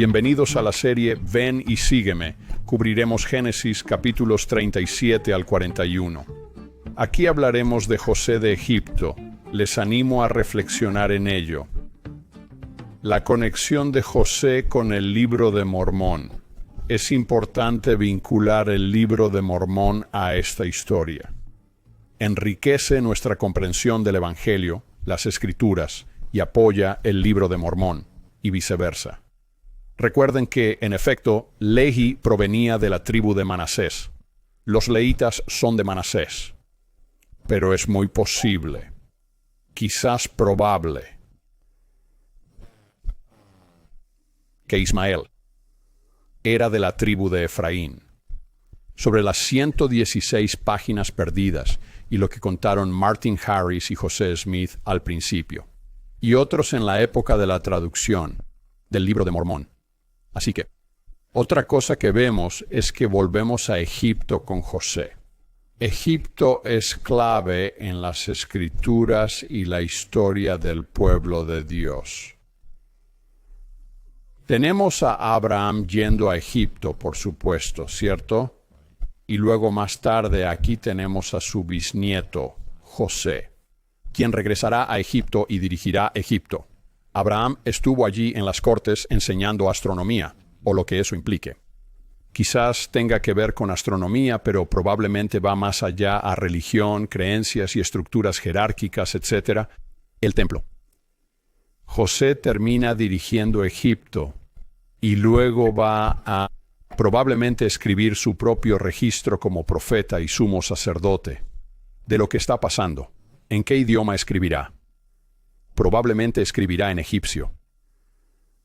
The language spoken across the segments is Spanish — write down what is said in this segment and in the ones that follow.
Bienvenidos a la serie Ven y Sígueme. Cubriremos Génesis capítulos 37 al 41. Aquí hablaremos de José de Egipto. Les animo a reflexionar en ello. La conexión de José con el Libro de Mormón. Es importante vincular el Libro de Mormón a esta historia. Enriquece nuestra comprensión del Evangelio, las Escrituras, y apoya el Libro de Mormón, y viceversa. Recuerden que, en efecto, Lehi provenía de la tribu de Manasés. Los lehitas son de Manasés. Pero es muy posible, quizás probable, que Ismael era de la tribu de Efraín. Sobre las 116 páginas perdidas y lo que contaron Martin Harris y José Smith al principio, y otros en la época de la traducción del Libro de Mormón. Así que, otra cosa que vemos es que volvemos a Egipto con José. Egipto es clave en las Escrituras y la historia del pueblo de Dios. Tenemos a Abraham yendo a Egipto, por supuesto, ¿cierto? Y luego más tarde aquí tenemos a su bisnieto, José, quien regresará a Egipto y dirigirá Egipto. Abraham estuvo allí en las cortes enseñando astronomía, o lo que eso implique. Quizás tenga que ver con astronomía, pero probablemente va más allá a religión, creencias y estructuras jerárquicas, etc. El templo. José termina dirigiendo Egipto y luego va a probablemente escribir su propio registro como profeta y sumo sacerdote de lo que está pasando. ¿En qué idioma escribirá? Probablemente escribirá en egipcio.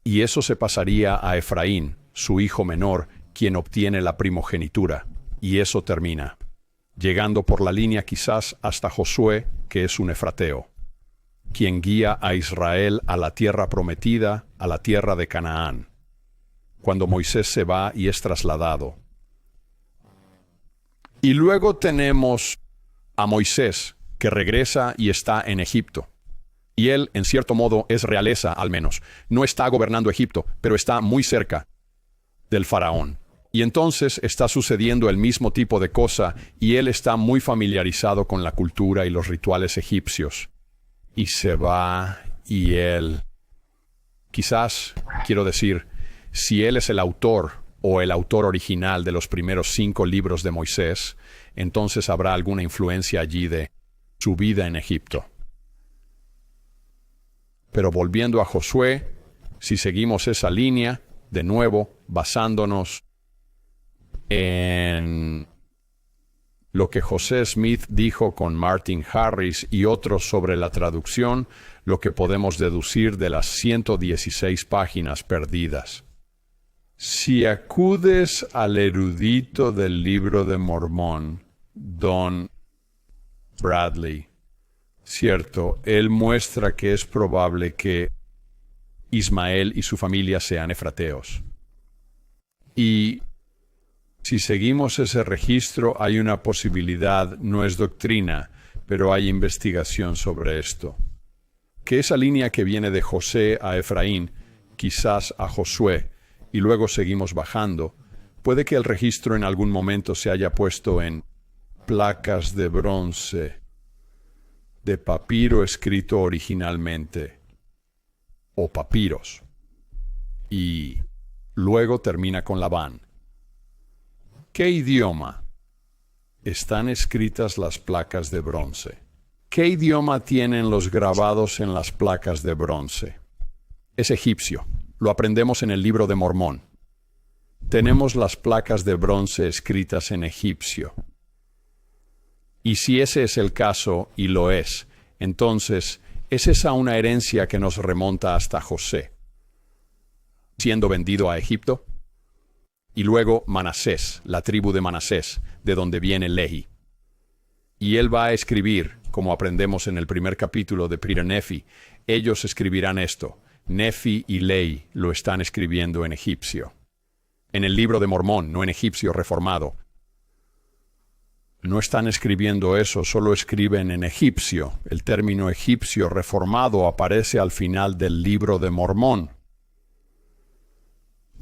Y eso se pasaría a Efraín, su hijo menor, quien obtiene la primogenitura. Y eso termina, llegando por la línea quizás hasta Josué, que es un efrateo, quien guía a Israel a la tierra prometida, a la tierra de Canaán, cuando Moisés se va y es trasladado. Y luego tenemos a Moisés, que regresa y está en Egipto. Y él, en cierto modo, es realeza al menos. No está gobernando Egipto, pero está muy cerca del faraón. Y entonces está sucediendo el mismo tipo de cosa, y él está muy familiarizado con la cultura y los rituales egipcios. Y se va, y él... Quizás, quiero decir, si él es el autor o el autor original de los primeros 5 libros de Moisés, entonces habrá alguna influencia allí de su vida en Egipto. Pero volviendo a Josué, si seguimos esa línea, de nuevo, basándonos en lo que José Smith dijo con Martin Harris y otros sobre la traducción, lo que podemos deducir de las 116 páginas perdidas. Si acudes al erudito del Libro de Mormón, Don Bradley, cierto, él muestra que es probable que Ismael y su familia sean efrateos. Y si seguimos ese registro, hay una posibilidad, no es doctrina, pero hay investigación sobre esto, que esa línea que viene de José a Efraín, quizás a Josué, y luego seguimos bajando, puede que el registro en algún momento se haya puesto en placas de bronce, de papiro escrito originalmente, o papiros, y luego termina con Labán. ¿Qué idioma están escritas las placas de bronce? ¿Qué idioma tienen los grabados en las placas de bronce? Es egipcio. Lo aprendemos en el Libro de Mormón. Tenemos las placas de bronce escritas en egipcio. Y si ese es el caso, y lo es, entonces, ¿es esa una herencia que nos remonta hasta José, siendo vendido a Egipto? Y luego Manasés, la tribu de Manasés, de donde viene Lehi. Y él va a escribir, como aprendemos en el primer capítulo de Peter Nephi, ellos escribirán esto. Nephi y Lehi lo están escribiendo en egipcio. En el Libro de Mormón, no en egipcio reformado. No están escribiendo eso, solo escriben en egipcio. El término egipcio reformado aparece al final del Libro de Mormón.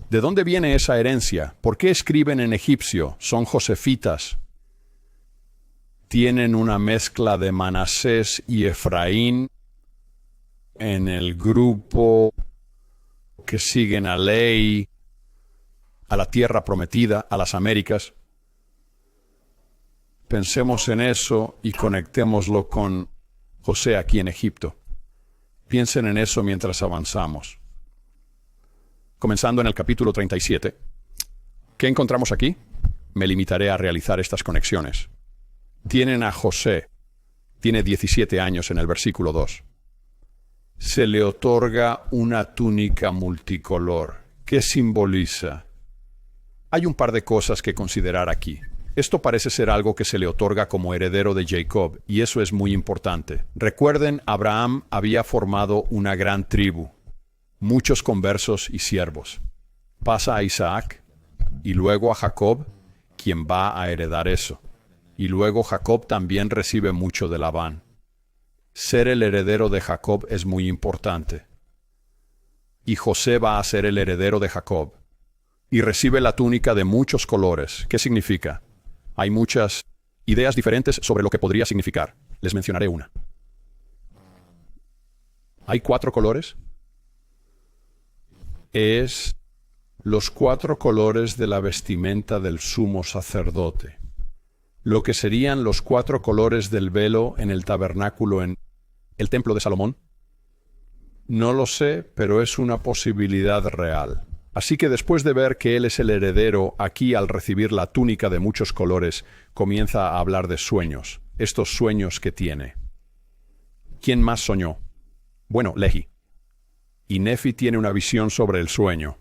¿De dónde viene esa herencia? ¿Por qué escriben en egipcio? Son josefitas. Tienen una mezcla de Manasés y Efraín en el grupo que siguen a Ley, a la tierra prometida, a las Américas. Pensemos en eso y conectémoslo con José aquí en Egipto. Piensen en eso mientras avanzamos. Comenzando en el capítulo 37. ¿Qué encontramos aquí? Me limitaré a realizar estas conexiones. Tienen a José. Tiene 17 años en el versículo 2. Se le otorga una túnica multicolor. ¿Qué simboliza? Hay un par de cosas que considerar aquí. Esto parece ser algo que se le otorga como heredero de Jacob, y eso es muy importante. Recuerden, Abraham había formado una gran tribu, muchos conversos y siervos. Pasa a Isaac, y luego a Jacob, quien va a heredar eso. Y luego Jacob también recibe mucho de Labán. Ser el heredero de Jacob es muy importante. Y José va a ser el heredero de Jacob. Y recibe la túnica de muchos colores. ¿Qué significa? Hay muchas ideas diferentes sobre lo que podría significar. Les mencionaré una. ¿Hay 4 colores? Es los 4 colores de la vestimenta del sumo sacerdote. Lo que serían los 4 colores del velo en el tabernáculo en el templo de Salomón. No lo sé, pero es una posibilidad real. Así que después de ver que él es el heredero, aquí al recibir la túnica de muchos colores, comienza a hablar de sueños, estos sueños que tiene. ¿Quién más soñó? Bueno, Lehi. Y Nefi tiene una visión sobre el sueño.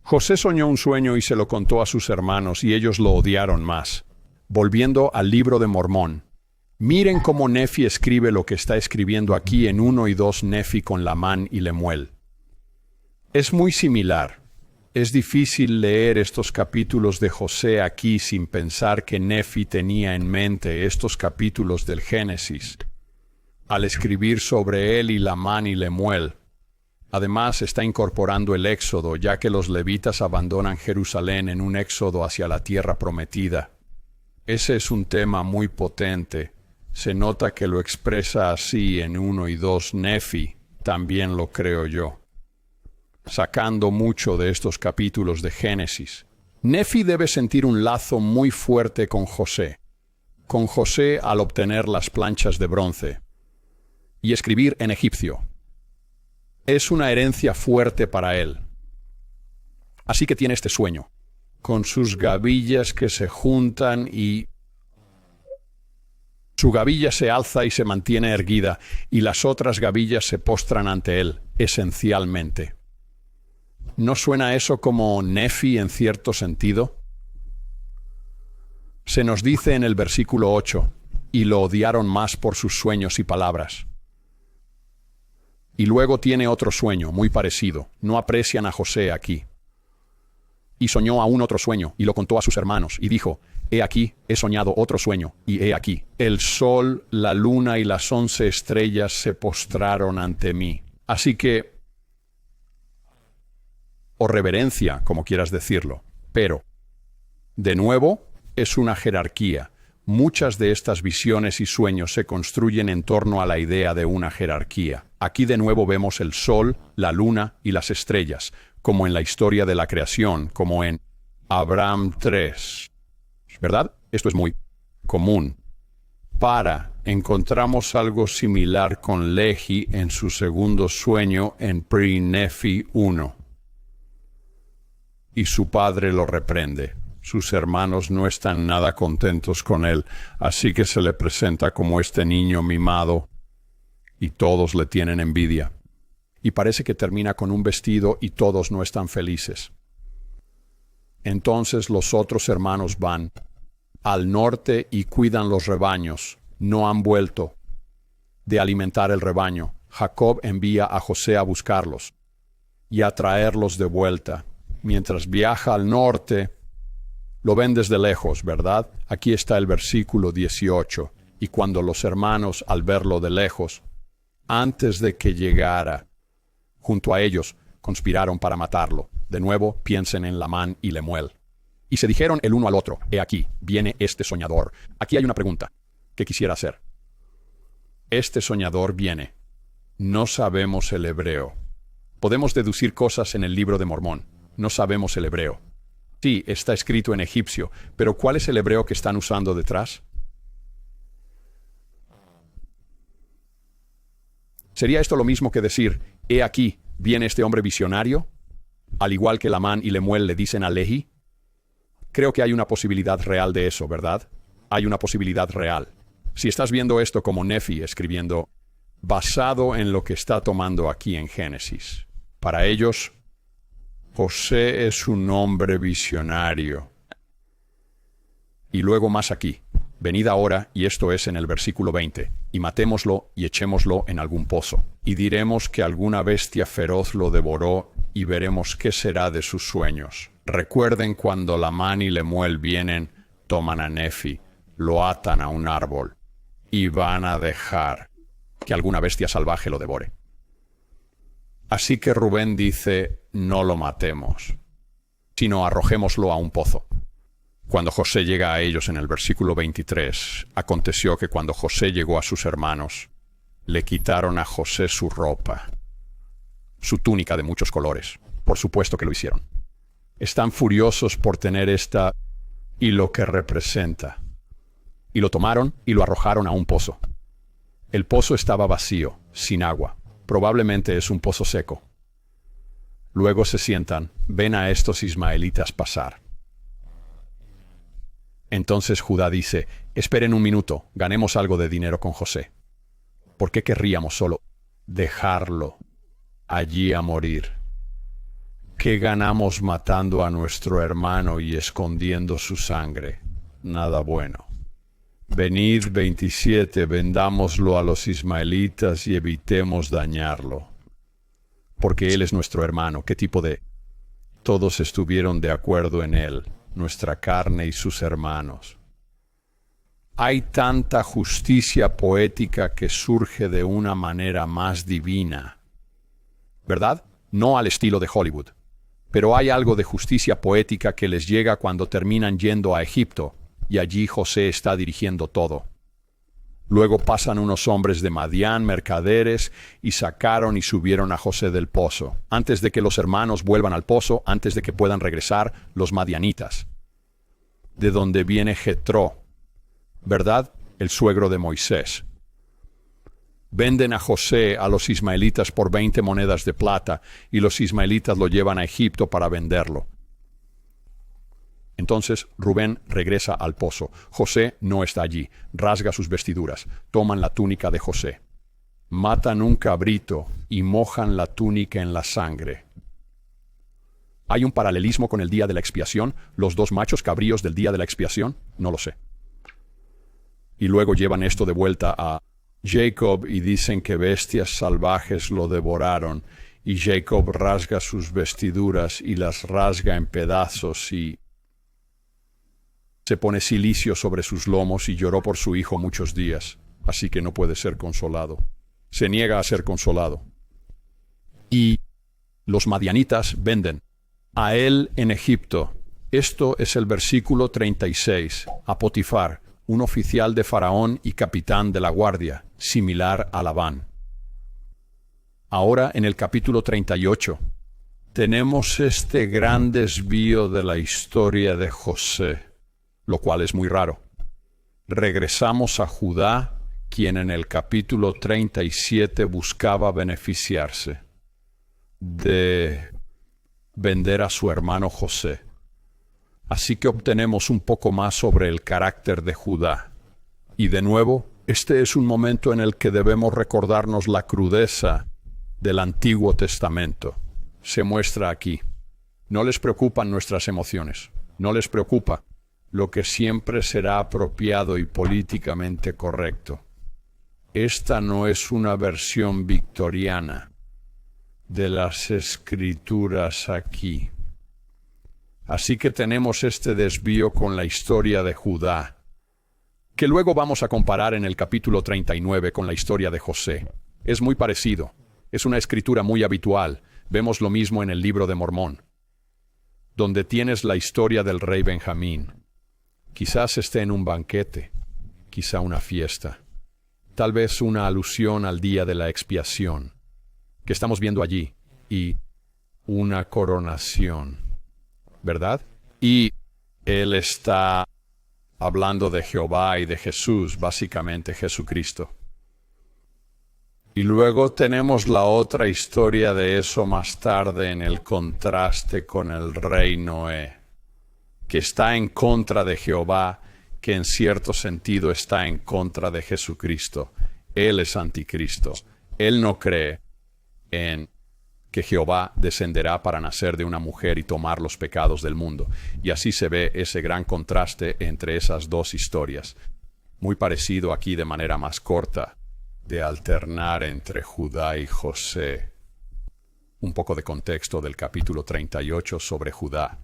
José soñó un sueño y se lo contó a sus hermanos y ellos lo odiaron más. Volviendo al libro de Mormón. Miren cómo Nefi escribe lo que está escribiendo aquí en 1 y 2 Nefi con Lamán y Lemuel. Es muy similar. Es difícil leer estos capítulos de José aquí sin pensar que Nefi tenía en mente estos capítulos del Génesis al escribir sobre él y Lamán y Lemuel. Además, está incorporando el Éxodo, ya que los levitas abandonan Jerusalén en un éxodo hacia la tierra prometida. Ese es un tema muy potente. Se nota que lo expresa así en 1 y 2 Nefi, también lo creo yo. Sacando mucho de estos capítulos de Génesis. Nefi debe sentir un lazo muy fuerte con José al obtener las planchas de bronce y escribir en egipcio. Es una herencia fuerte para él. Así que tiene este sueño, con sus gavillas que se juntan y su gavilla se alza y se mantiene erguida, y las otras gavillas se postran ante él, esencialmente. ¿No suena eso como Nefi en cierto sentido? Se nos dice en el versículo 8, y lo odiaron más por sus sueños y palabras. Y luego tiene otro sueño, muy parecido. No aprecian a José aquí. Y soñó aún otro sueño, y lo contó a sus hermanos, y dijo, he aquí, he soñado otro sueño, y he aquí, el sol, la luna y las 11 estrellas se postraron ante mí. Así que, o reverencia, como quieras decirlo. Pero, de nuevo, es una jerarquía. Muchas de estas visiones y sueños se construyen en torno a la idea de una jerarquía. Aquí de nuevo vemos el sol, la luna y las estrellas, como en la historia de la creación, como en Abraham 3. ¿Verdad? Esto es muy común. Encontramos algo similar con Lehi en su segundo sueño en Pri-Nefi 1. Y su padre lo reprende. Sus hermanos no están nada contentos con él, así que se le presenta como este niño mimado, y todos le tienen envidia. Y parece que termina con un vestido y todos no están felices. Entonces los otros hermanos van al norte y cuidan los rebaños. No han vuelto de alimentar el rebaño. Jacob envía a José a buscarlos y a traerlos de vuelta. Mientras viaja al norte, lo ven desde lejos, ¿verdad? Aquí está el versículo 18. Y cuando los hermanos, al verlo de lejos, antes de que llegara junto a ellos, conspiraron para matarlo. De nuevo, piensen en Lamán y Lemuel. Y se dijeron el uno al otro, he aquí, viene este soñador. Aquí hay una pregunta que quisiera hacer. Este soñador viene. No sabemos el hebreo. Podemos deducir cosas en el libro de Mormón. No sabemos el hebreo. Sí, está escrito en egipcio, pero ¿cuál es el hebreo que están usando detrás? ¿Sería esto lo mismo que decir, he aquí, viene este hombre visionario? Al igual que Lamán y Lemuel le dicen a Lehi. Creo que hay una posibilidad real de eso, ¿verdad? Hay una posibilidad real. Si estás viendo esto como Nefi escribiendo, basado en lo que está tomando aquí en Génesis. Para ellos, José es un hombre visionario. Y luego más aquí. Venid ahora, y esto es en el versículo 20, y matémoslo y echémoslo en algún pozo. Y diremos que alguna bestia feroz lo devoró, y veremos qué será de sus sueños. Recuerden cuando Lamán y Lemuel vienen, toman a Nefi, lo atan a un árbol, y van a dejar que alguna bestia salvaje lo devore. Así que Rubén dice, no lo matemos, sino arrojémoslo a un pozo. Cuando José llega a ellos en el versículo 23, aconteció que cuando José llegó a sus hermanos, le quitaron a José su ropa, su túnica de muchos colores. Por supuesto que lo hicieron. Están furiosos por tener esta y lo que representa. Y lo tomaron y lo arrojaron a un pozo. El pozo estaba vacío, sin agua. Probablemente es un pozo seco. Luego se sientan, ven a estos ismaelitas pasar. Entonces Judá dice, esperen un minuto, ganemos algo de dinero con José. ¿Por qué querríamos solo dejarlo allí a morir? ¿Qué ganamos matando a nuestro hermano y escondiendo su sangre? Nada bueno. Venid 27, vendámoslo a los ismaelitas y evitemos dañarlo. Porque él es nuestro hermano. ¿Qué tipo de...? Todos estuvieron de acuerdo en él, nuestra carne y sus hermanos. Hay tanta justicia poética que surge de una manera más divina. ¿Verdad? No al estilo de Hollywood. Pero hay algo de justicia poética que les llega cuando terminan yendo a Egipto, y allí José está dirigiendo todo. Luego pasan unos hombres de Madián, mercaderes, y sacaron y subieron a José del pozo, antes de que los hermanos vuelvan al pozo, antes de que puedan regresar los madianitas. De donde viene Jetro, ¿verdad? El suegro de Moisés. Venden a José a los ismaelitas por 20 monedas de plata, y los ismaelitas lo llevan a Egipto para venderlo. Entonces Rubén regresa al pozo. José no está allí. Rasga sus vestiduras. Toman la túnica de José. Matan un cabrito y mojan la túnica en la sangre. ¿Hay un paralelismo con el día de la expiación? ¿Los dos machos cabríos del día de la expiación? No lo sé. Y luego llevan esto de vuelta a Jacob y dicen que bestias salvajes lo devoraron. Y Jacob rasga sus vestiduras y las rasga en pedazos y se pone cilicio sobre sus lomos y lloró por su hijo muchos días, así que no puede ser consolado. Se niega a ser consolado. Y los madianitas venden a él en Egipto. Esto es el versículo 36, a Potifar, un oficial de Faraón y capitán de la guardia, similar a Labán. Ahora, en el capítulo 38, tenemos este gran desvío de la historia de José, lo cual es muy raro. Regresamos a Judá, quien en el capítulo 37 buscaba beneficiarse de vender a su hermano José. Así que obtenemos un poco más sobre el carácter de Judá. Y de nuevo, este es un momento en el que debemos recordarnos la crudeza del Antiguo Testamento. Se muestra aquí. No les preocupan nuestras emociones. No les preocupa lo que siempre será apropiado y políticamente correcto. Esta no es una versión victoriana de las Escrituras aquí. Así que tenemos este desvío con la historia de Judá, que luego vamos a comparar en el capítulo 39 con la historia de José. Es muy parecido. Es una escritura muy habitual. Vemos lo mismo en el libro de Mormón. donde tienes la historia del rey Benjamín. Quizás esté en un banquete, quizá una fiesta, tal vez una alusión al día de la expiación, que estamos viendo allí, y una coronación, ¿verdad? Y él está hablando de Jehová y de Jesús, básicamente Jesucristo. Y luego tenemos la otra historia de eso más tarde en el contraste con el rey Noé, que está en contra de Jehová, que en cierto sentido está en contra de Jesucristo. Él es anticristo. Él no cree en que Jehová descenderá para nacer de una mujer y tomar los pecados del mundo. Y así se ve ese gran contraste entre esas dos historias. Muy parecido aquí de manera más corta, de alternar entre Judá y José. Un poco de contexto del capítulo 38 sobre Judá.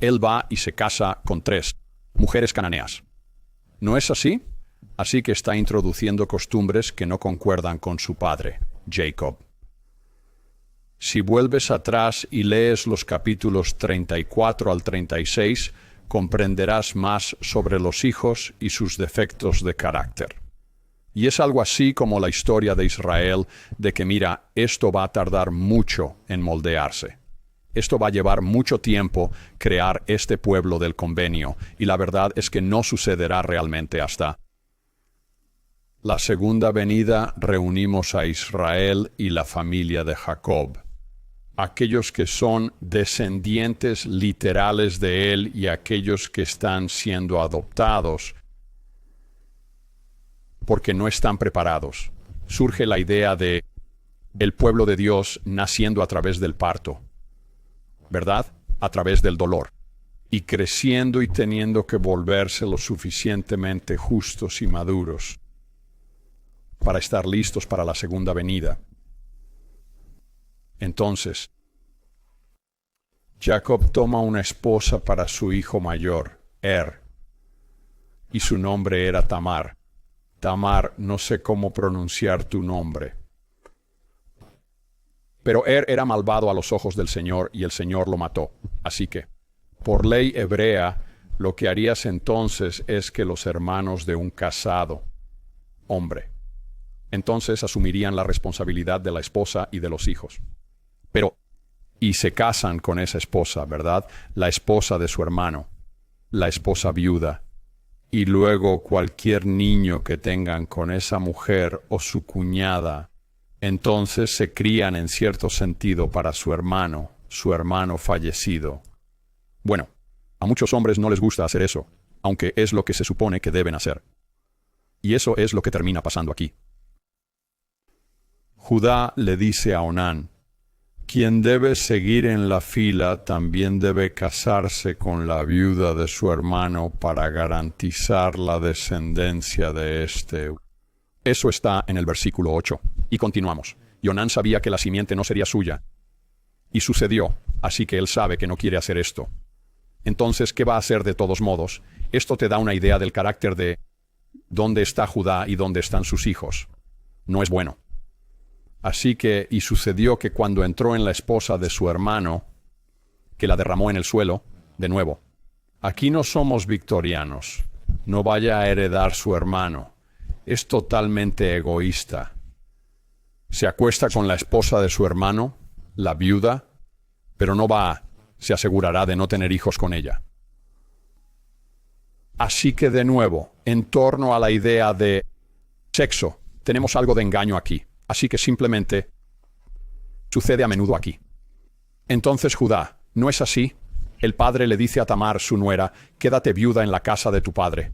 Él va y se casa con 3 mujeres cananeas. ¿No es así? Así que está introduciendo costumbres que no concuerdan con su padre, Jacob. Si vuelves atrás y lees los capítulos 34 al 36, comprenderás más sobre los hijos y sus defectos de carácter. Y es algo así como la historia de Israel, de que mira, esto va a tardar mucho en moldearse. Esto va a llevar mucho tiempo crear este pueblo del convenio, y la verdad es que no sucederá realmente hasta la segunda venida. Reunimos a Israel y la familia de Jacob, aquellos que son descendientes literales de él y aquellos que están siendo adoptados porque no están preparados. Surge la idea de el pueblo de Dios naciendo a través del parto, ¿verdad? A través del dolor, y creciendo y teniendo que volverse lo suficientemente justos y maduros para estar listos para la segunda venida. Entonces, Jacob toma una esposa para su hijo mayor, y su nombre era Tamar. Tamar, no sé cómo pronunciar tu nombre. Pero era malvado a los ojos del Señor y el Señor lo mató. Así que, por ley hebrea, lo que harías entonces es que los hermanos de un casado, hombre, entonces asumirían la responsabilidad de la esposa y de los hijos. Pero, y se casan con esa esposa, ¿verdad? La esposa de su hermano, la esposa viuda. Y luego cualquier niño que tengan con esa mujer o su cuñada, entonces se crían en cierto sentido para su hermano fallecido. Bueno, a muchos hombres no les gusta hacer eso, aunque es lo que se supone que deben hacer. Y eso es lo que termina pasando aquí. Judá le dice a Onán: quien debe seguir en la fila también debe casarse con la viuda de su hermano para garantizar la descendencia de éste. Eso está en el versículo 8. Y continuamos. Y Onán sabía que la simiente no sería suya. Y sucedió, así que él sabe que no quiere hacer esto. Entonces, ¿qué va a hacer de todos modos? Esto te da una idea del carácter de dónde está Judá y dónde están sus hijos. No es bueno. Así que, y sucedió que cuando entró en la esposa de su hermano, que la derramó en el suelo, de nuevo, aquí no somos victorianos, no vaya a heredar su hermano, es totalmente egoísta. Se acuesta con la esposa de su hermano, la viuda, pero no se asegurará de no tener hijos con ella. Así que de nuevo, en torno a la idea de sexo, tenemos algo de engaño aquí. Así que simplemente sucede a menudo aquí. Entonces Judá, ¿no es así? El padre le dice a Tamar, su nuera: quédate viuda en la casa de tu padre,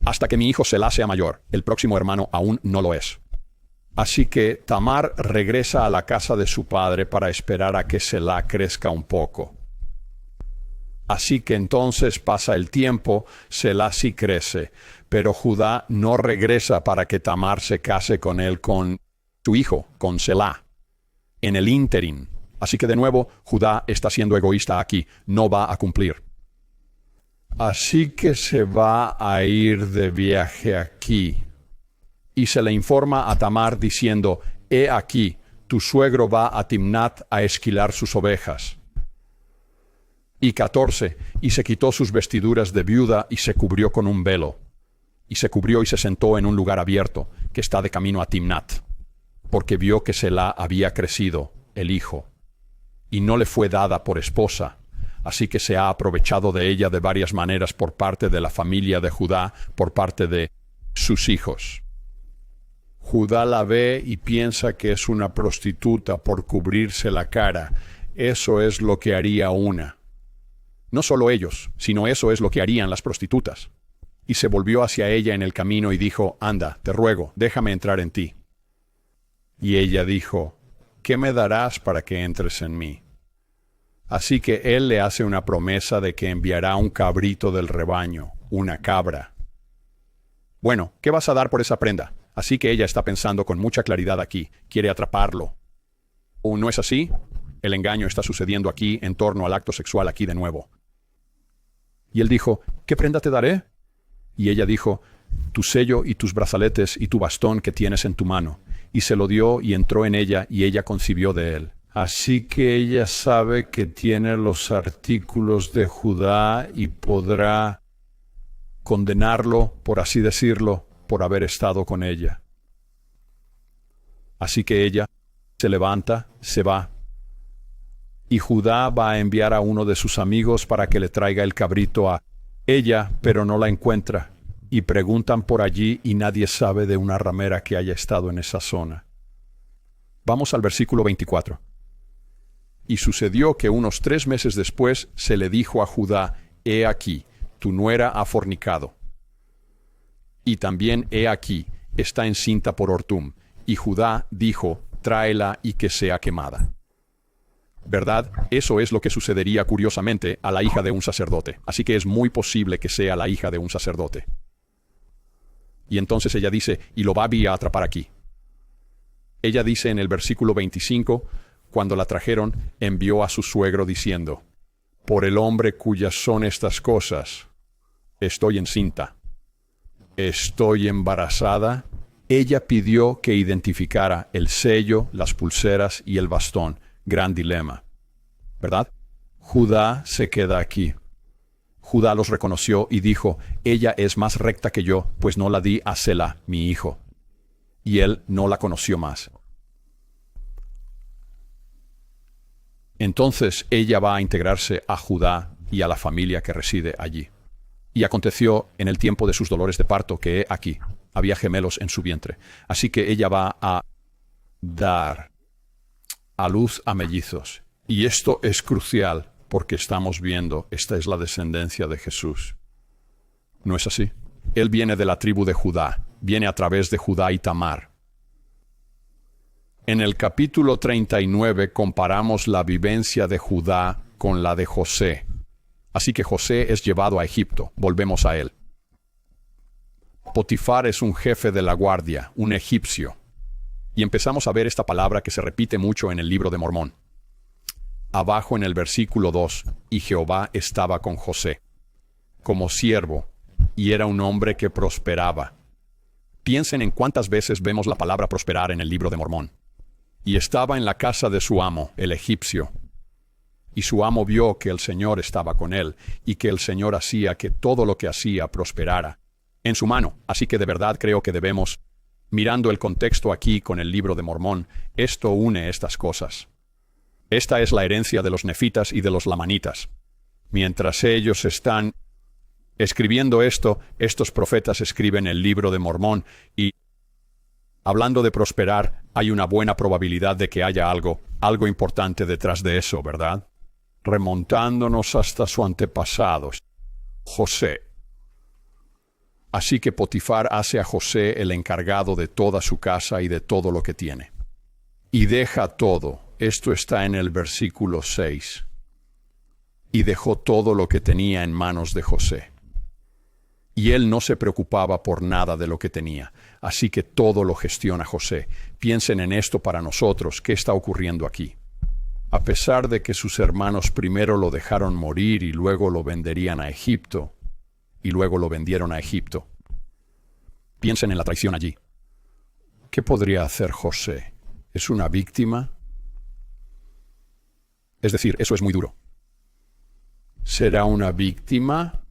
hasta que mi hijo Selá sea mayor. El próximo hermano aún no lo es. Así que Tamar regresa a la casa de su padre para esperar a que Selá crezca un poco. Así que entonces pasa el tiempo, Selá sí crece, pero Judá no regresa para que Tamar se case con él, con su hijo, con Selá, en el ínterin. Así que de nuevo, Judá está siendo egoísta aquí, no va a cumplir. Así que se va a ir de viaje aquí. Y se le informa a Tamar diciendo: he aquí, tu suegro va a Timnat a esquilar sus ovejas. Y 14, y se quitó sus vestiduras de viuda y se cubrió con un velo. Y se cubrió y se sentó en un lugar abierto, que está de camino a Timnat, porque vio que Selá había crecido, el hijo, y no le fue dada por esposa, así que se ha aprovechado de ella de varias maneras por parte de la familia de Judá, por parte de sus hijos. Judá la ve y piensa que es una prostituta por cubrirse la cara. Eso es lo que haría una. No solo ellos, sino eso es lo que harían las prostitutas. Y se volvió hacia ella en el camino y dijo, anda, te ruego, déjame entrar en ti. Y ella dijo, ¿qué me darás para que entres en mí? Así que él le hace una promesa de que enviará un cabrito del rebaño, una cabra. Bueno, ¿qué vas a dar por esa prenda? Así que ella está pensando con mucha claridad aquí, quiere atraparlo. ¿O no es así? El engaño está sucediendo aquí en torno al acto sexual aquí de nuevo. Y él dijo, ¿qué prenda te daré? Y ella dijo, tu sello y tus brazaletes y tu bastón que tienes en tu mano. Y se lo dio y entró en ella y ella concibió de él. Así que ella sabe que tiene los artículos de Judá y podrá condenarlo, por así decirlo, por haber estado con ella. Así que ella se levanta, se va. Y Judá va a enviar a uno de sus amigos para que le traiga el cabrito a ella, pero no la encuentra. Y preguntan por allí y nadie sabe de una ramera que haya estado en esa zona. Vamos al versículo 24. Y sucedió que unos 3 meses después se le dijo a Judá, he aquí, tu nuera ha fornicado. Y también he aquí, está encinta por Ortum. Y Judá dijo, tráela y que sea quemada. ¿Verdad? Eso es lo que sucedería curiosamente a la hija de un sacerdote. Así que es muy posible que sea la hija de un sacerdote. Y entonces ella dice, y lo va a atrapar aquí. Ella dice en el versículo 25, cuando la trajeron, envió a su suegro diciendo, por el hombre cuyas son estas cosas, estoy encinta, estoy embarazada. Ella pidió que identificara el sello, las pulseras y el bastón. Gran dilema, ¿verdad? Judá se queda aquí. Judá los reconoció y dijo, ella es más recta que yo, pues no la di a Selá, mi hijo. Y él no la conoció más. Entonces ella va a integrarse a Judá y a la familia que reside allí. Y aconteció en el tiempo de sus dolores de parto que aquí había gemelos en su vientre. Así que ella va a dar a luz a mellizos. Y esto es crucial porque estamos viendo, esta es la descendencia de Jesús. ¿No es así? Él viene de la tribu de Judá, viene a través de Judá y Tamar. En el capítulo 39 comparamos la vivencia de Judá con la de José. Así que José es llevado a Egipto, volvemos a él. Potifar es un jefe de la guardia, un egipcio. Y empezamos a ver esta palabra que se repite mucho en el libro de Mormón. Abajo en el versículo 2, y Jehová estaba con José, como siervo, y era un hombre que prosperaba. Piensen en cuántas veces vemos la palabra prosperar en el libro de Mormón. Y estaba en la casa de su amo, el egipcio. Y su amo vio que el Señor estaba con él, y que el Señor hacía que todo lo que hacía prosperara en su mano. Así que de verdad creo que debemos, mirando el contexto aquí con el libro de Mormón, esto une estas cosas. Esta es la herencia de los nefitas y de los lamanitas. Mientras ellos están escribiendo esto, estos profetas escriben el libro de Mormón y, hablando de prosperar, hay una buena probabilidad de que haya algo importante detrás de eso, ¿verdad? Remontándonos hasta su antepasado, José. Así que Potifar hace a José el encargado de toda su casa y de todo lo que tiene. Y deja todo. Esto está en el versículo 6. Y dejó todo lo que tenía en manos de José. Y él no se preocupaba por nada de lo que tenía. Así que todo lo gestiona José. Piensen en esto para nosotros. ¿Qué está ocurriendo aquí? A pesar de que sus hermanos primero lo dejaron morir y luego lo venderían a Egipto, y luego lo vendieron a Egipto. Piensen en la traición allí. ¿Qué podría hacer José? ¿Es una víctima? Es decir, eso es muy duro. ¿Será una víctima?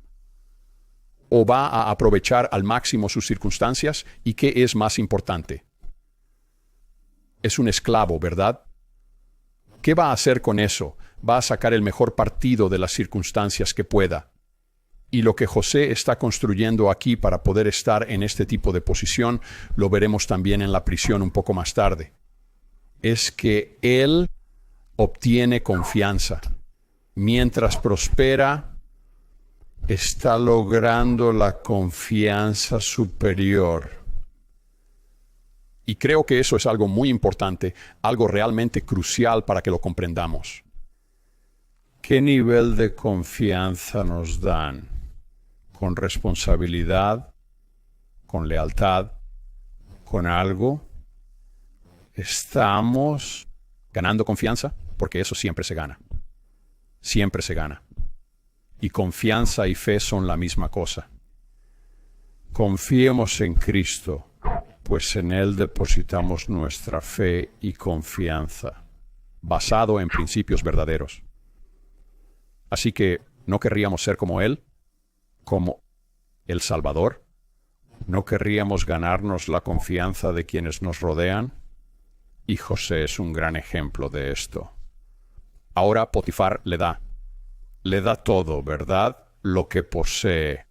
¿O va a aprovechar al máximo sus circunstancias? ¿Y qué es más importante? Es un esclavo, ¿verdad? ¿Qué va a hacer con eso? Va a sacar el mejor partido de las circunstancias que pueda. Y lo que José está construyendo aquí para poder estar en este tipo de posición, lo veremos también en la prisión un poco más tarde. Es que él obtiene confianza. Mientras prospera, está logrando la confianza superior. Y creo que eso es algo muy importante, algo realmente crucial para que lo comprendamos. ¿Qué nivel de confianza nos dan? ¿Con responsabilidad? ¿Con lealtad? ¿Con algo? ¿Estamos ganando confianza? Porque eso siempre se gana. Siempre se gana. Y confianza y fe son la misma cosa. Confiemos en Cristo, pues en Él depositamos nuestra fe y confianza, basado en principios verdaderos. Así que no querríamos ser como Él, como el Salvador. No querríamos ganarnos la confianza de quienes nos rodean. Y José es un gran ejemplo de esto. Ahora Potifar le da todo, ¿verdad? Lo que posee,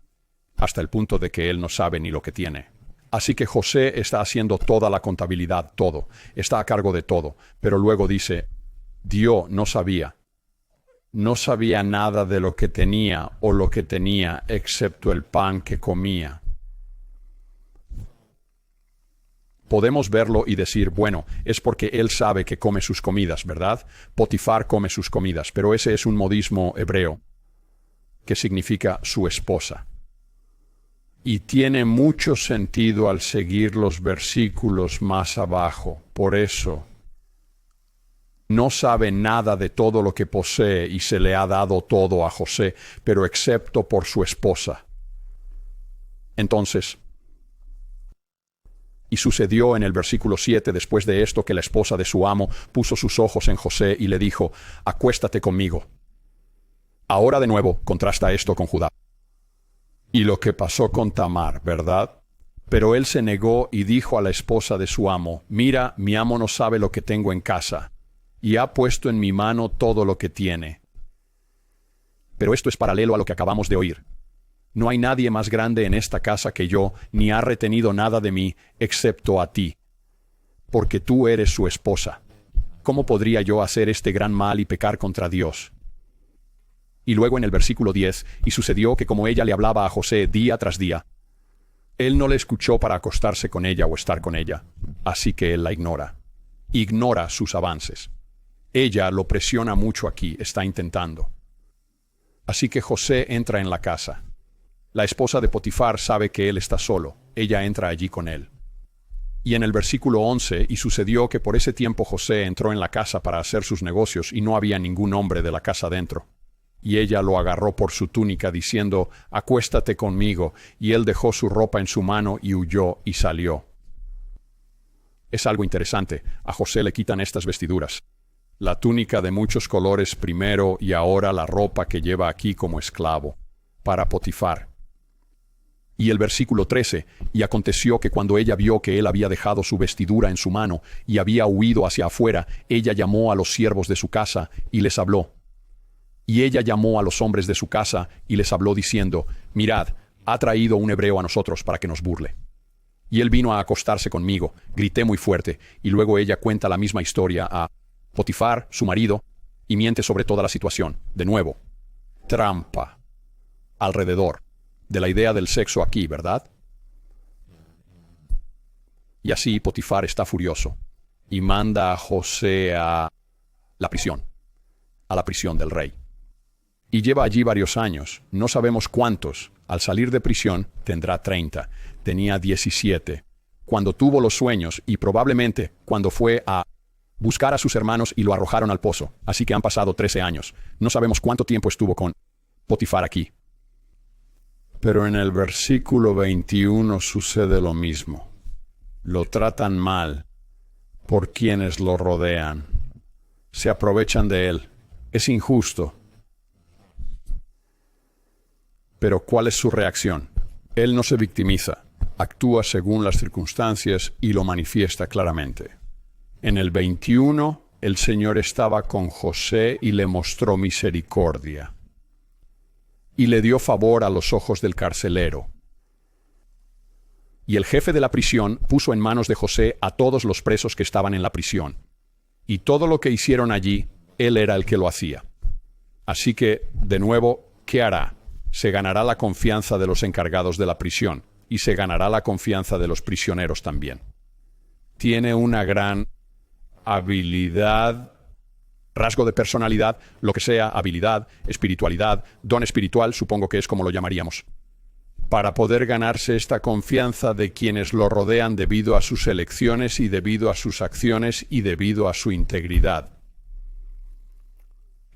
hasta el punto de que él no sabe ni lo que tiene. Así que José está haciendo toda la contabilidad, todo. Está a cargo de todo. Pero luego dice, Dios no sabía. No sabía nada de lo que tenía o lo que tenía, excepto el pan que comía. Podemos verlo y decir, bueno, es porque él sabe que come sus comidas, ¿verdad? Potifar come sus comidas, pero ese es un modismo hebreo que significa su esposa. Y tiene mucho sentido al seguir los versículos más abajo. Por eso, no sabe nada de todo lo que posee y se le ha dado todo a José, pero excepto por su esposa. Entonces, y sucedió en el versículo 7, después de esto, que la esposa de su amo puso sus ojos en José y le dijo, acuéstate conmigo. Ahora de nuevo contrasta esto con Judá. Y lo que pasó con Tamar, ¿verdad? Pero él se negó y dijo a la esposa de su amo, mira, mi amo no sabe lo que tengo en casa, y ha puesto en mi mano todo lo que tiene. Pero esto es paralelo a lo que acabamos de oír. No hay nadie más grande en esta casa que yo, ni ha retenido nada de mí, excepto a ti, porque tú eres su esposa. ¿Cómo podría yo hacer este gran mal y pecar contra Dios? Y luego en el versículo 10, y sucedió que como ella le hablaba a José día tras día, él no le escuchó para acostarse con ella o estar con ella, así que él la ignora. Ignora sus avances. Ella lo presiona mucho aquí, está intentando. Así que José entra en la casa. La esposa de Potifar sabe que él está solo. Ella entra allí con él. Y en el versículo 11, y sucedió que por ese tiempo José entró en la casa para hacer sus negocios, y no había ningún hombre de la casa dentro. Y ella lo agarró por su túnica, diciendo, acuéstate conmigo. Y él dejó su ropa en su mano y huyó y salió. Es algo interesante. A José le quitan estas vestiduras. La túnica de muchos colores primero y ahora la ropa que lleva aquí como esclavo, para Potifar. Y el versículo 13, y aconteció que cuando ella vio que él había dejado su vestidura en su mano y había huido hacia afuera, ella llamó a los siervos de su casa y les habló. Y ella llamó a los hombres de su casa y les habló diciendo, mirad, ha traído un hebreo a nosotros para que nos burle. Y él vino a acostarse conmigo, grité muy fuerte, y luego ella cuenta la misma historia a Potifar, su marido, y miente sobre toda la situación. De nuevo, trampa alrededor de la idea del sexo aquí, ¿verdad? Y así Potifar está furioso y manda a José a la prisión del rey. Y lleva allí varios años, no sabemos cuántos. Al salir de prisión tendrá 30, tenía 17, cuando tuvo los sueños y probablemente cuando fue a buscar a sus hermanos y lo arrojaron al pozo. Así que han pasado 13 años. No sabemos cuánto tiempo estuvo con Potifar aquí. Pero en el versículo 21 sucede lo mismo. Lo tratan mal por quienes lo rodean. Se aprovechan de él. Es injusto. Pero ¿cuál es su reacción? Él no se victimiza, actúa según las circunstancias y lo manifiesta claramente. En el 21, el Señor estaba con José y le mostró misericordia. Y le dio favor a los ojos del carcelero. Y el jefe de la prisión puso en manos de José a todos los presos que estaban en la prisión. Y todo lo que hicieron allí, él era el que lo hacía. Así que, de nuevo, ¿qué hará? Se ganará la confianza de los encargados de la prisión y se ganará la confianza de los prisioneros también. Tiene una gran habilidad, rasgo de personalidad, lo que sea, habilidad, espiritualidad, don espiritual, supongo que es como lo llamaríamos, para poder ganarse esta confianza de quienes lo rodean debido a sus elecciones y debido a sus acciones y debido a su integridad.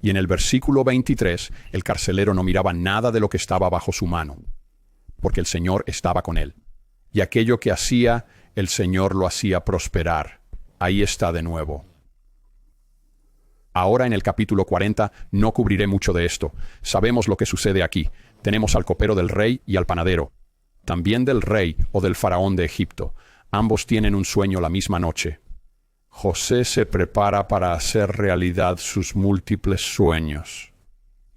Y en el versículo 23, el carcelero no miraba nada de lo que estaba bajo su mano, porque el Señor estaba con él. Y aquello que hacía, el Señor lo hacía prosperar. Ahí está de nuevo. Ahora en el capítulo 40 no cubriré mucho de esto. Sabemos lo que sucede aquí. Tenemos al copero del rey y al panadero. También del rey o del faraón de Egipto. Ambos tienen un sueño la misma noche. José se prepara para hacer realidad sus múltiples sueños.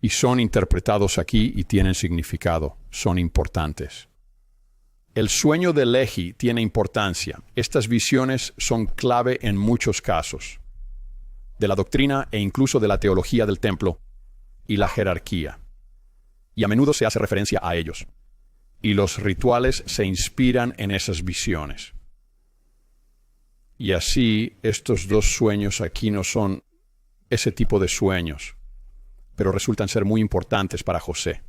Y son interpretados aquí y tienen significado. Son importantes. El sueño de Lehi tiene importancia. Estas visiones son clave en muchos casos. De la doctrina e incluso de la teología del templo y la jerarquía. Y a menudo se hace referencia a ellos. Y los rituales se inspiran en esas visiones. Y así, estos dos sueños aquí no son ese tipo de sueños, pero resultan ser muy importantes para José.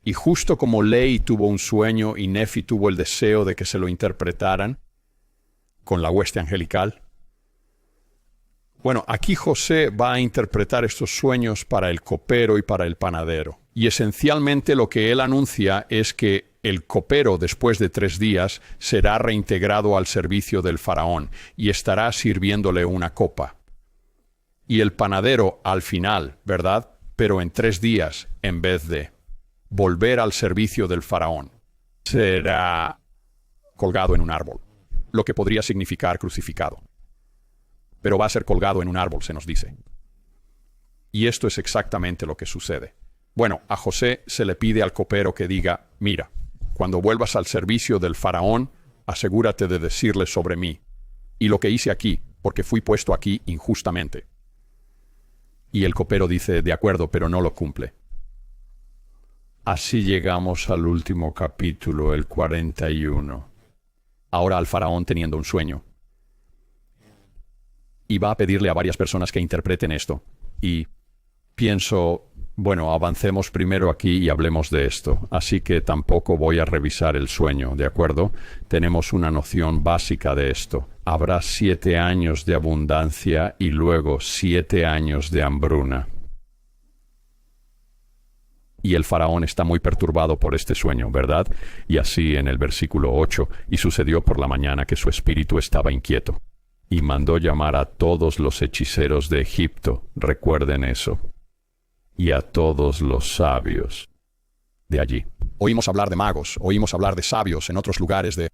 Y justo como Lehi tuvo un sueño y Nefi tuvo el deseo de que se lo interpretaran con la hueste angelical, bueno, aquí José va a interpretar estos sueños para el copero y para el panadero. Y esencialmente lo que él anuncia es que el copero, después de 3 días, será reintegrado al servicio del faraón y estará sirviéndole una copa. Y el panadero al final, ¿verdad? Pero en 3 días, en vez de volver al servicio del faraón, será colgado en un árbol, lo que podría significar crucificado. Pero va a ser colgado en un árbol, se nos dice. Y esto es exactamente lo que sucede. Bueno, a José se le pide al copero que diga, mira, cuando vuelvas al servicio del faraón, asegúrate de decirle sobre mí y lo que hice aquí, porque fui puesto aquí injustamente. Y el copero dice, de acuerdo, pero no lo cumple. Así llegamos al último capítulo, el 41. Ahora al faraón teniendo un sueño. Y va a pedirle a varias personas que interpreten esto. Y pienso, bueno, avancemos primero aquí y hablemos de esto. Así que tampoco voy a revisar el sueño, ¿de acuerdo? Tenemos una noción básica de esto. Habrá 7 años de abundancia y luego 7 años de hambruna. Y el faraón está muy perturbado por este sueño, ¿verdad? Y así en el versículo 8, y sucedió por la mañana que su espíritu estaba inquieto. Y mandó llamar a todos los hechiceros de Egipto, recuerden eso, y a todos los sabios de allí. Oímos hablar de magos, oímos hablar de sabios en otros lugares de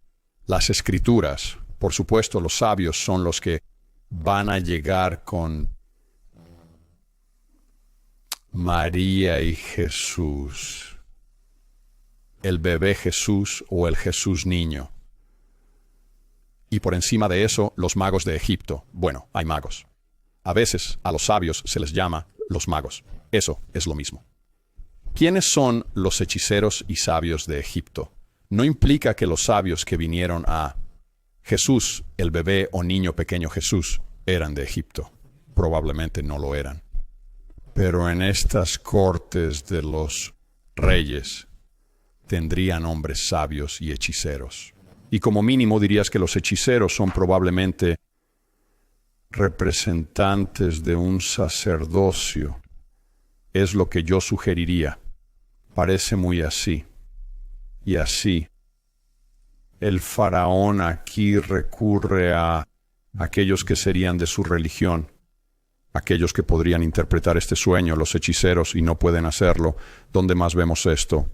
las Escrituras. Por supuesto, los sabios son los que van a llegar con María y Jesús, el bebé Jesús o el Jesús niño. Y por encima de eso, los magos de Egipto. Bueno, hay magos. A veces a los sabios se les llama los magos. Eso es lo mismo. ¿Quiénes son los hechiceros y sabios de Egipto? No implica que los sabios que vinieron a Jesús, el bebé o niño pequeño Jesús, eran de Egipto. Probablemente no lo eran. Pero en estas cortes de los reyes tendrían hombres sabios y hechiceros. Y como mínimo dirías que los hechiceros son probablemente representantes de un sacerdocio. Es lo que yo sugeriría. Parece muy así. Y así. El faraón aquí recurre a aquellos que serían de su religión Aquellos que podrían interpretar este sueño, los hechiceros, y no pueden hacerlo. ¿Dónde más vemos esto?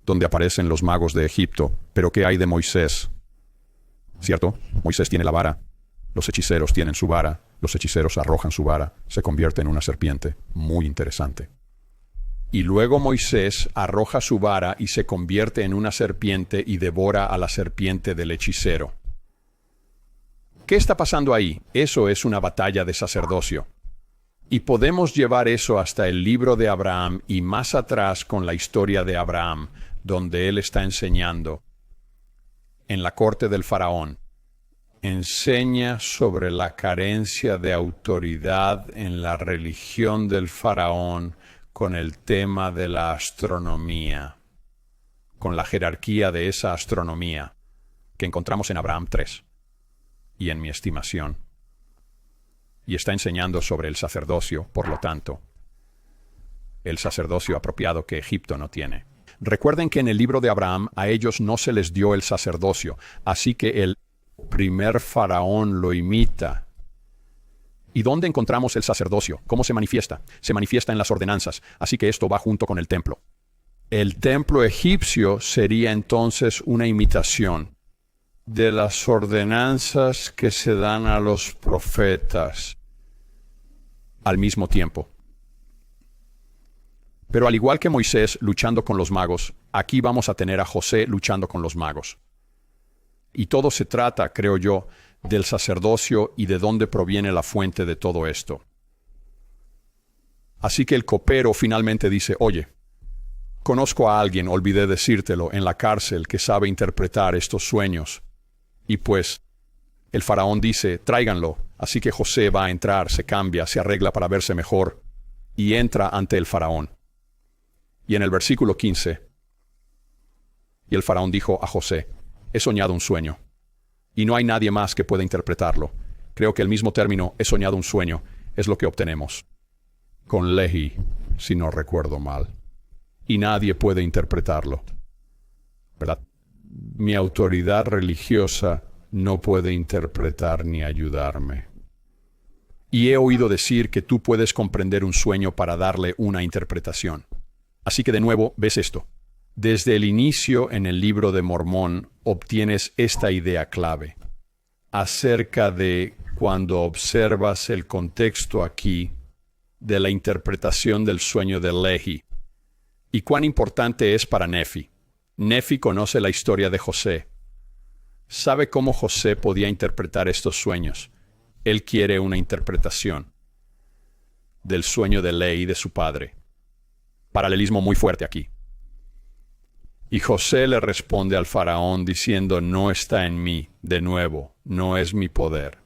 Donde aparecen los magos de Egipto. Pero ¿qué hay de Moisés? ¿Cierto? Moisés tiene la vara. Los hechiceros tienen su vara. Los hechiceros arrojan su vara. Se convierte en una serpiente. Muy interesante. Y luego Moisés arroja su vara y se convierte en una serpiente y devora a la serpiente del hechicero. ¿Qué está pasando ahí? Eso es una batalla de sacerdocio. Y podemos llevar eso hasta el libro de Abraham y más atrás con la historia de Abraham, donde él está enseñando en la corte del faraón. Enseña sobre la carencia de autoridad en la religión del faraón con el tema de la astronomía, con la jerarquía de esa astronomía que encontramos en Abraham 3 y en mi estimación. Y está enseñando sobre el sacerdocio, por lo tanto, el sacerdocio apropiado que Egipto no tiene. Recuerden que en el libro de Abraham a ellos no se les dio el sacerdocio, así que el primer faraón lo imita. ¿Y dónde encontramos el sacerdocio? ¿Cómo se manifiesta? Se manifiesta en las ordenanzas, así que esto va junto con el templo. El templo egipcio sería entonces una imitación de las ordenanzas que se dan a los profetas al mismo tiempo. Pero al igual que Moisés luchando con los magos, aquí vamos a tener a José luchando con los magos. Y todo se trata, creo yo, del sacerdocio y de dónde proviene la fuente de todo esto. Así que el copero finalmente dice, oye, conozco a alguien, olvidé decírtelo, en la cárcel que sabe interpretar estos sueños. Y pues, el faraón dice, tráiganlo. Así que José va a entrar, se cambia, se arregla para verse mejor, y entra ante el faraón. Y en el versículo 15, y el faraón dijo a José, he soñado un sueño, y no hay nadie más que pueda interpretarlo. Creo que el mismo término, he soñado un sueño, es lo que obtenemos con Lehi, si no recuerdo mal. Y nadie puede interpretarlo, ¿verdad? Mi autoridad religiosa no puede interpretar ni ayudarme. Y he oído decir que tú puedes comprender un sueño para darle una interpretación. Así que de nuevo, ves esto. Desde el inicio en el libro de Mormón obtienes esta idea clave acerca de cuando observas el contexto aquí de la interpretación del sueño de Lehi y cuán importante es para Nefi. Nefi conoce la historia de José. Sabe cómo José podía interpretar estos sueños. Él quiere una interpretación del sueño de Lehi de su padre. Paralelismo muy fuerte aquí. Y José le responde al faraón diciendo, no está en mí, de nuevo, no es mi poder.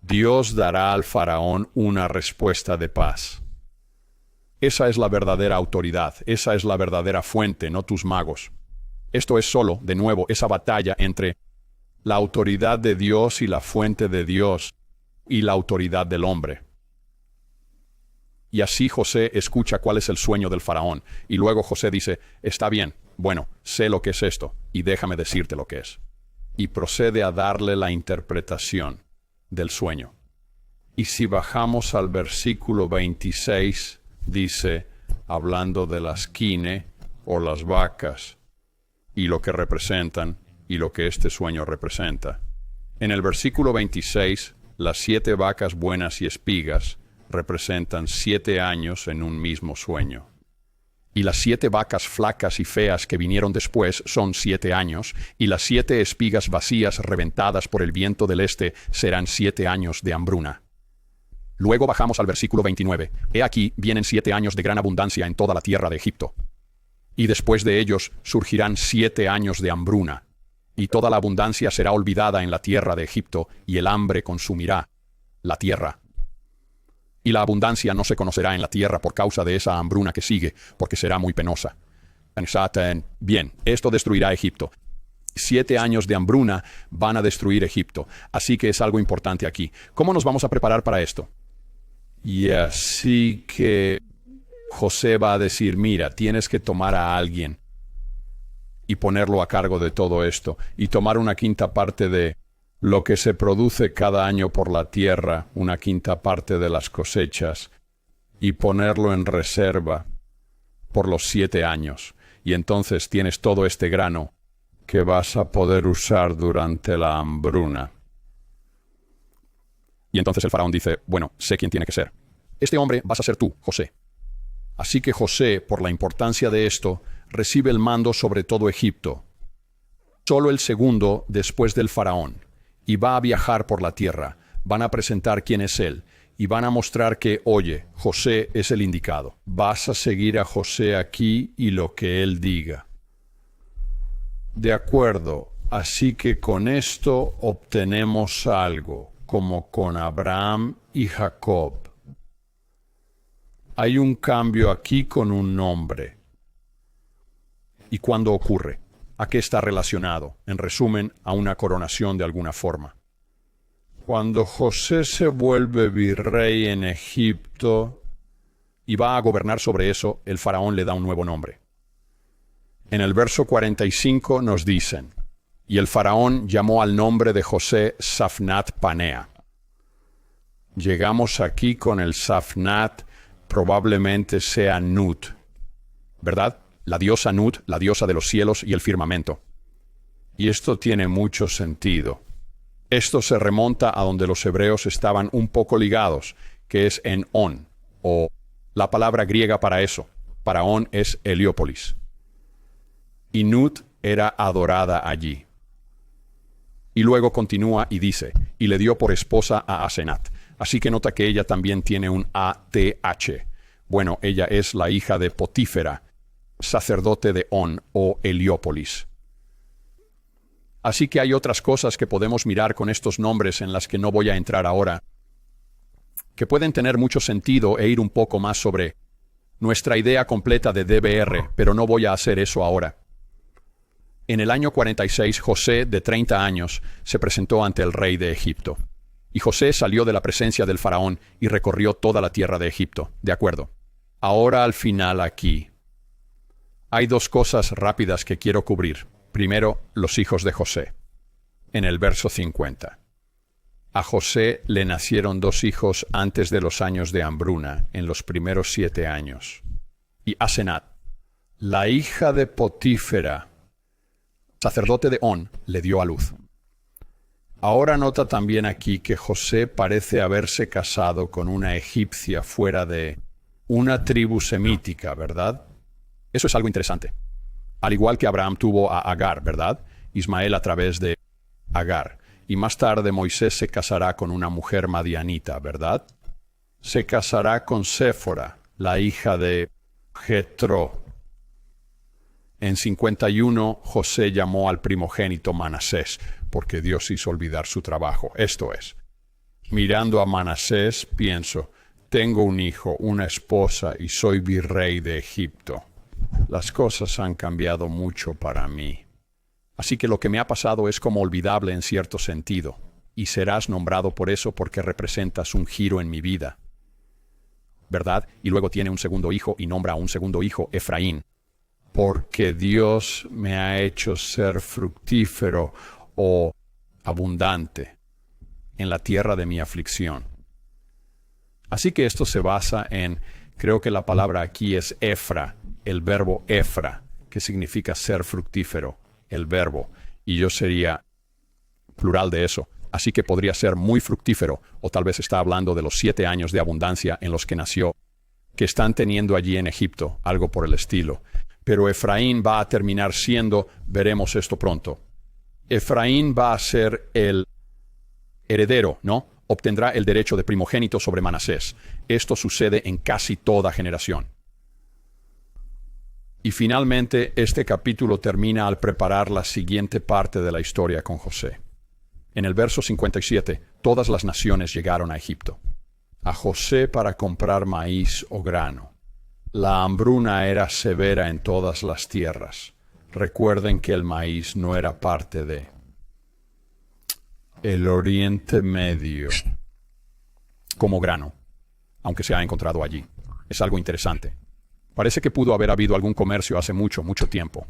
Dios dará al faraón una respuesta de paz. Esa es la verdadera autoridad, esa es la verdadera fuente, no tus magos. Esto es solo, de nuevo, esa batalla entre la autoridad de Dios y la fuente de Dios y la autoridad del hombre. Y así José escucha cuál es el sueño del faraón. Y luego José dice, está bien, bueno, sé lo que es esto, y déjame decirte lo que es. Y procede a darle la interpretación del sueño. Y si bajamos al versículo 26, dice, hablando de las quine o las vacas, y lo que representan, y lo que este sueño representa. En el versículo 26, las 7 vacas buenas y espigas representan 7 años en un mismo sueño. Y las 7 vacas flacas y feas que vinieron después son 7 años, y las 7 espigas vacías reventadas por el viento del este serán 7 años de hambruna. Luego bajamos al versículo 29. He aquí, vienen 7 años de gran abundancia en toda la tierra de Egipto. Y después de ellos surgirán 7 años de hambruna. Y toda la abundancia será olvidada en la tierra de Egipto, y el hambre consumirá la tierra. Y la abundancia no se conocerá en la tierra por causa de esa hambruna que sigue, porque será muy penosa. Bien, esto destruirá Egipto. 7 años de hambruna van a destruir Egipto. Así que es algo importante aquí. ¿Cómo nos vamos a preparar para esto? Y así que José va a decir, mira, tienes que tomar a alguien y ponerlo a cargo de todo esto, y tomar una quinta parte de lo que se produce cada año por la tierra, una quinta parte de las cosechas, y ponerlo en reserva por los 7 años. Y entonces tienes todo este grano que vas a poder usar durante la hambruna. Y entonces el faraón dice, bueno, sé quién tiene que ser. Este hombre vas a ser tú, José. Así que José, por la importancia de esto, recibe el mando sobre todo Egipto. Solo el segundo después del faraón. Y va a viajar por la tierra. Van a presentar quién es él. Y van a mostrar que, oye, José es el indicado. Vas a seguir a José aquí y lo que él diga. De acuerdo, así que con esto obtenemos algo, como con Abraham y Jacob. Hay un cambio aquí con un nombre. ¿Y cuándo ocurre? ¿A qué está relacionado? En resumen, a una coronación de alguna forma. Cuando José se vuelve virrey en Egipto y va a gobernar sobre eso, el faraón le da un nuevo nombre. En el verso 45 nos dicen, y el faraón llamó al nombre de José Safnat Panea. Llegamos aquí con el Safnat, probablemente sea Nut, ¿verdad? La diosa Nut, la diosa de los cielos y el firmamento. Y esto tiene mucho sentido. Esto se remonta a donde los hebreos estaban un poco ligados, que es en On, o la palabra griega para eso, para On es Heliópolis. Y Nut era adorada allí. Y luego continúa y dice, y le dio por esposa a Asenat. Así que nota que ella también tiene un ATH. Bueno, ella es la hija de Potífera, sacerdote de On o Heliópolis. Así que hay otras cosas que podemos mirar con estos nombres en las que no voy a entrar ahora, que pueden tener mucho sentido e ir un poco más sobre nuestra idea completa de DBR, pero no voy a hacer eso ahora. En el año 46, José, de 30 años, se presentó ante el rey de Egipto. Y José salió de la presencia del faraón y recorrió toda la tierra de Egipto. De acuerdo. Ahora al final aquí. Hay 2 cosas rápidas que quiero cubrir. Primero, los hijos de José. En el verso 50. A José le nacieron 2 hijos antes de los años de hambruna, en los primeros 7 años. Y Asenat, la hija de Potífera, sacerdote de On, le dio a luz. Ahora nota también aquí que José parece haberse casado con una egipcia fuera de una tribu semítica, ¿verdad? Eso es algo interesante. Al igual que Abraham tuvo a Agar, ¿verdad? Ismael a través de Agar. Y más tarde Moisés se casará con una mujer madianita, ¿verdad? Se casará con Séfora, la hija de Jetro. En 51, José llamó al primogénito Manasés, porque Dios hizo olvidar su trabajo. Esto es, mirando a Manasés, pienso, tengo un hijo, una esposa y soy virrey de Egipto. Las cosas han cambiado mucho para mí. Así que lo que me ha pasado es como olvidable en cierto sentido, y serás nombrado por eso porque representas un giro en mi vida. ¿Verdad? Y luego tiene un segundo hijo y nombra a un segundo hijo Efraín. Porque Dios me ha hecho ser fructífero o abundante en la tierra de mi aflicción. Así que esto se basa en, creo que la palabra aquí es Efra, el verbo Efra, que significa ser fructífero, el verbo, y yo sería plural de eso. Así que podría ser muy fructífero, o tal vez está hablando de los 7 años de abundancia en los que nació, que están teniendo allí en Egipto, algo por el estilo. Pero Efraín va a terminar siendo, veremos esto pronto. Efraín va a ser el heredero, ¿no? Obtendrá el derecho de primogénito sobre Manasés. Esto sucede en casi toda generación. Y finalmente, este capítulo termina al preparar la siguiente parte de la historia con José. En el verso 57, todas las naciones llegaron a Egipto, a José para comprar maíz o grano. La hambruna era severa en todas las tierras. Recuerden que el maíz no era parte de el Oriente Medio como grano, aunque se ha encontrado allí. Es algo interesante. Parece que pudo haber habido algún comercio hace mucho, mucho tiempo.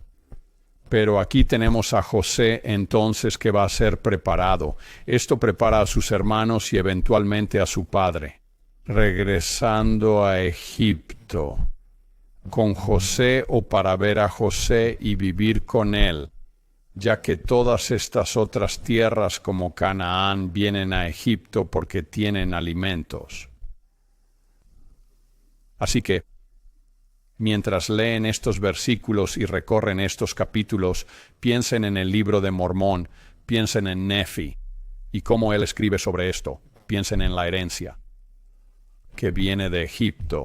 Pero aquí tenemos a José entonces que va a ser preparado. Esto prepara a sus hermanos y eventualmente a su padre. Regresando a Egipto con José o para ver a José y vivir con él, ya que todas estas otras tierras como Canaán vienen a Egipto porque tienen alimentos. Así que, mientras leen estos versículos y recorren estos capítulos, piensen en el libro de Mormón, piensen en Nefi y cómo él escribe sobre esto, piensen en la herencia que viene de Egipto,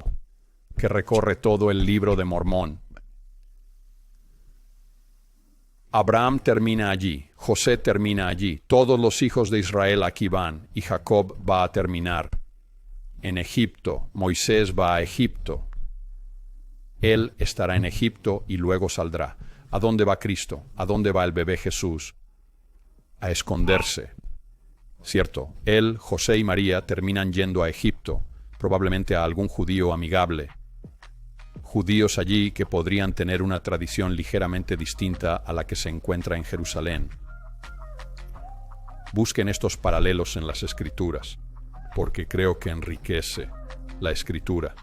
que recorre todo el libro de Mormón. Abraham termina allí, José termina allí, todos los hijos de Israel aquí van, y Jacob va a terminar en Egipto, Moisés va a Egipto. Él estará en Egipto y luego saldrá. ¿A dónde va Cristo? ¿A dónde va el bebé Jesús? A esconderse. Cierto, él, José y María terminan yendo a Egipto, probablemente a algún judío amigable. Judíos allí que podrían tener una tradición ligeramente distinta a la que se encuentra en Jerusalén. Busquen estos paralelos en las Escrituras, porque creo que enriquece la Escritura,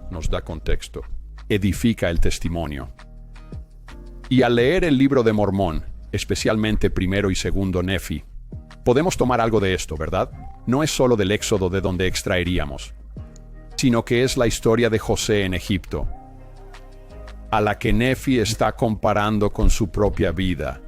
nos da contexto, edifica el testimonio. Y al leer el libro de Mormón, especialmente primero y segundo Nefi, podemos tomar algo de esto, ¿verdad? No es solo del Éxodo de donde extraeríamos, sino que es la historia de José en Egipto, a la que Nefi está comparando con su propia vida.